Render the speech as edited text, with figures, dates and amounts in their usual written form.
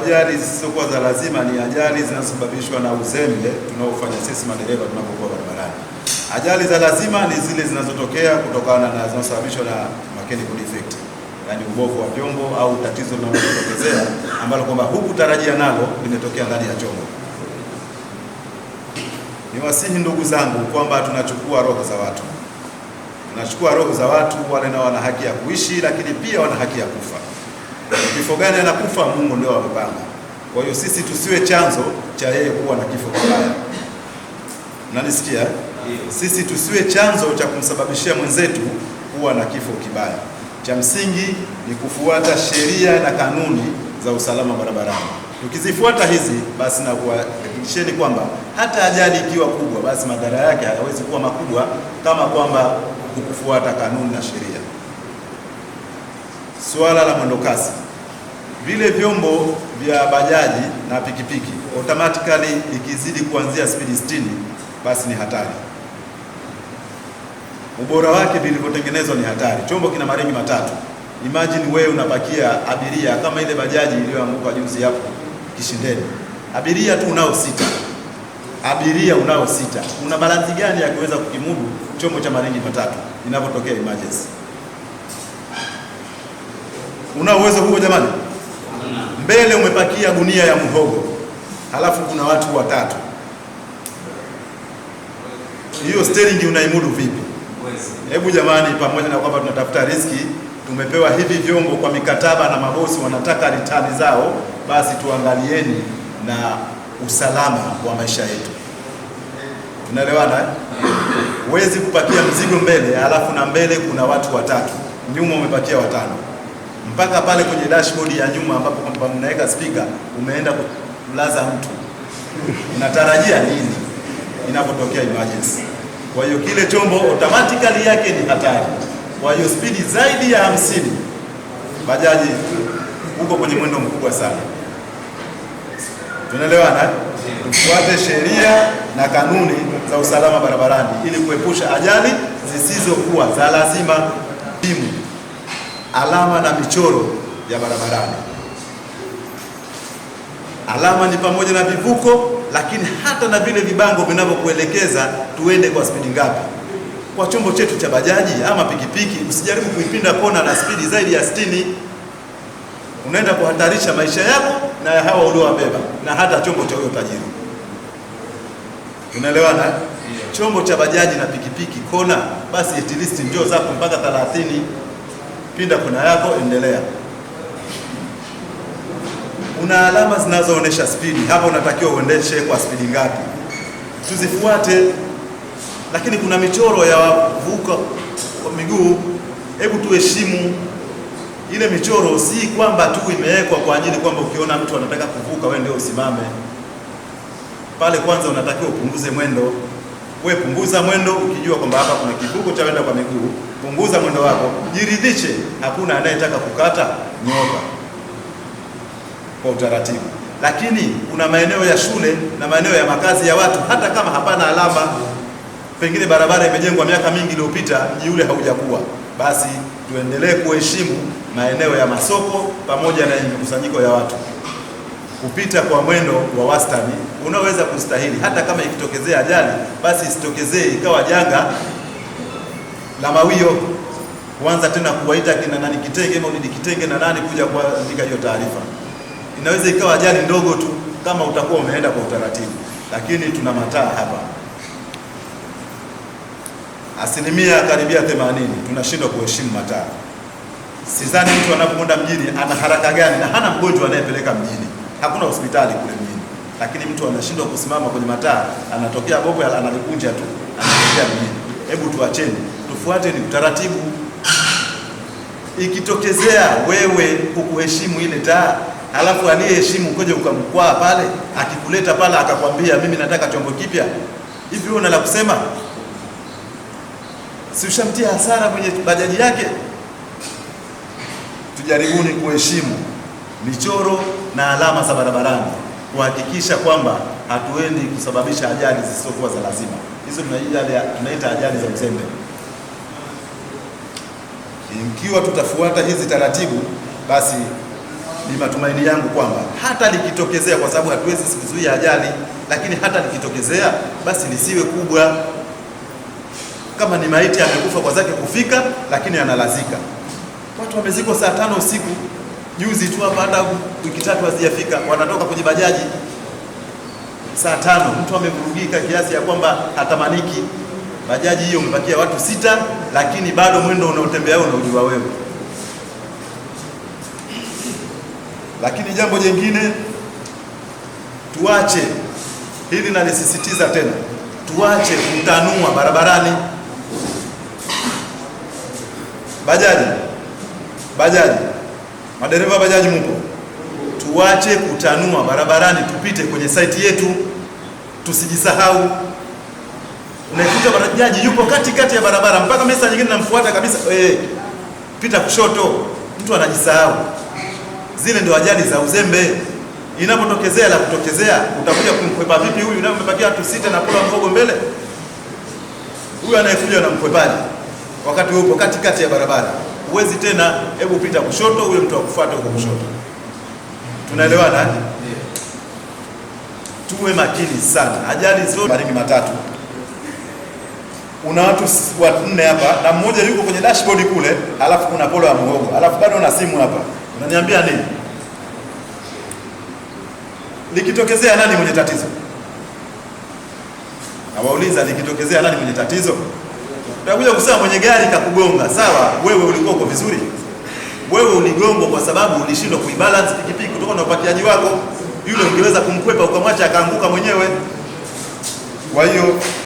ajali zisizokuwa za lazima ni ajali zinazosababishwa na uzembe tunaofanya sisi madereva tunapokuwa barabarani. Ajali za lazima ni zile zinazotokea kutokana na zinazosababishwa na mechanical defect, yaani ubovu wa vyombo au tatizo linalotokezea ambalo kwamba hukutarajia nalo limetokea ndani ya chombo. Niwasihi ndugu zangu kwamba tunachukua roho za watu. Tunachukua roho za watu, wale nao wana haki ya kuishi, lakini pia wana haki ya kufa. Kifo gani anakufa? Mungu ndio amepanga. Kwa hiyo sisi tusiwe chanzo cha yeye kuwa na kifo kibaya. Mnanisikia? Sisi tusiwe chanzo cha kumsababishia mwenzetu kuwa na kifo kibaya. Cha msingi ni kufuata sheria na kanuni za usalama barabarani. Tukizifuata hizi, basi na kuhakikisheni kwamba hata ajali ikiwa kubwa, basi madhara yake hayawezi kuwa makubwa kama kwamba kufuata kanuni na sheria. Suala la mwendokasi, vile vyombo vya bajaji na pikipiki automatically ikizidi kuanzia spidi 60 basi ni hatari. Ubora wake vilivyotengenezwa ni hatari. Chombo kina maringi matatu. Imagine wewe unapakia abiria kama ile bajaji iliyoanguka juzi hapo Kishindeni. Abiria tu unao 6. Abiria unao 6. Una balansi gani ya kuweza kukimudu chombo cha maringi matatu inapotokea emergency? Una uwezo huo jamani? Mbele umepakia gunia ya mhogo, halafu kuna watu watatu. Hiyo steering unaimudu vipi? Hebu jamani, pamoja na kwamba tunatafuta riski, tumepewa hivi vyombo kwa mikataba na mabosi wanataka ritani zao, basi tuangalieni na usalama wa maisha yetu. Tunaelewana? Huwezi kupakia mzigo mbele, halafu na mbele kuna watu watatu, nyuma umepakia watano. Mpaka pale kwenye dashboard ya nyuma ambapo mnaweka speaker, umeenda kulaza mtu. Unatarajia nini inapotokea emergency? Kwa hiyo kile chombo automatically yake ni hatari. Kwa hiyo spidi zaidi ya 50 bajaji huko kwenye mwendo mkubwa sana. Tunaelewana? Tufuate sheria na kanuni za usalama barabarani ili kuepusha ajali zisizokuwa za lazima. Timu alama na michoro ya barabarani. Alama ni pamoja na vivuko, lakini hata na vile vibango vinavyokuelekeza tuende kwa spidi ngapi. Kwa chombo chetu cha bajaji ama pikipiki, usijaribu kuipinda kona na spidi zaidi ya 60. Unaenda kuhatarisha maisha yako na ya hawa uliowabeba na hata chombo cha huyo tajiri. Unaelewana? Chombo cha bajaji na pikipiki kona, basi at least njoo zako mpaka 30. Pinda kona yako, endelea. Una alama zinazoonesha spidi. Hapa unatakiwa uendeshe kwa spidi ngapi. Tuzifuate. Lakini kuna michoro ya wavuka kwa miguu. Hebu tuheshimu ile michoro, si kwamba tu imewekwa kwa ajili kwamba ukiona mtu anataka kuvuka wewe ndio usimame. Pale kwanza unatakiwa upunguze mwendo. Wewe punguza mwendo ukijua kwamba hapa kuna kivuko cha kwenda kwa miguu. Punguza mwendo wako. Jiridhishe hakuna anayetaka kukata, nyoka kwa utaratibu. Lakini kuna maeneo ya shule na maeneo ya makazi ya watu, hata kama hapana alama, pengine barabara imejengwa miaka mingi iliyopita, mji ule haujakuwa, basi tuendelee kuheshimu maeneo ya masoko pamoja na mikusanyiko ya watu. Kupita kwa mwendo wa wastani unaweza kustahili. Hata kama ikitokezea ajali, basi isitokezee ikawa janga la mawio, kuanza tena kuwaita kina nani Kitenge, Maulidi Kitenge na nani kuja kuandika hiyo taarifa. Inaweza ikawa ajali ndogo tu kama utakuwa umeenda kwa utaratibu. Lakini tuna mataa hapa, asilimia karibia 80 tunashindwa kuheshimu mataa. Sidhani mtu anapokwenda mjini ana haraka gani na hana mgonjwa anayepeleka mjini. Hakuna hospitali kule mjini. Lakini mtu anashindwa kusimama kwenye mataa, anatokea bobo analikunja tu, anatokea mjini. Hebu tuacheni, tufuate ni utaratibu. Ikitokezea wewe hukuheshimu ile taa, halafu aliyeheshimu koje ukamkwaa pale, akikuleta pale akakwambia mimi nataka chombo kipya, hivi wewe una la kusema? Si ushamtia hasara kwenye bajaji yake? Tujaribuni kuheshimu michoro na alama za barabarani, kuhakikisha kwamba hatuendi kusababisha ajali zisizokuwa za lazima. Hizo tunaita ajali za uzembe. Ikiwa tutafuata hizi taratibu, basi ni matumaini yangu kwamba hata likitokezea, kwa sababu hatuwezi kuzuia ajali, lakini hata likitokezea basi lisiwe kubwa. Kama ni maiti amekufa kwa zake kufika, lakini analazika. Watu wamezikwa saa 5 usiku juzi tu hapa, hata wiki 3 hazijafika, wanatoka kwenye bajaji saa 5. Mtu amevurugika kiasi ya kwamba hatamaniki. Bajaji hiyo umepakia watu 6, lakini bado mwendo unaotembea unaujua wewe. Lakini jambo jingine, tuache hili, nalisisitiza tena, tuache kutanua barabarani. Bajaji, madereva bajaji mupo, tuache kutanua barabarani, tupite kwenye site yetu, tusijisahau. Unaikuta bajaji yupo katikati ya barabara, mpaka mesa nyingine namfuata kabisa, pita kushoto, mtu anajisahau. Zile ndio ajali za uzembe. Inapotokezea la kutokezea, utakuja kumkwepa vipi huyu na umepakia watu 6 na kula mgogo mbele? Huyu anayekuja na mkwepaji wakati wewe upo katikati ya barabara. Huwezi tena, hebu pita kushoto, huyo mtu akufuate huko kushoto. Tunaelewana? Tuwe makini sana. Ajali zote maringi matatu. Una watu 4 hapa na mmoja yuko kwenye dashboard kule, alafu kuna polo ya mhogo, alafu bado una simu hapa. Unaniambia nini? Likitokezea nani mwenye tatizo? Nawauliza, likitokezea nani mwenye tatizo? Utakuja kusema mwenye gari kakugonga. Sawa, wewe ulikuwa uko vizuri. Wewe uligongwa kwa sababu ulishindwa kuibalance pikipiki kutoka na upakiaji wako. Yule ungeweza kumkwepa ukamwacha akaanguka mwenyewe. Kwa hiyo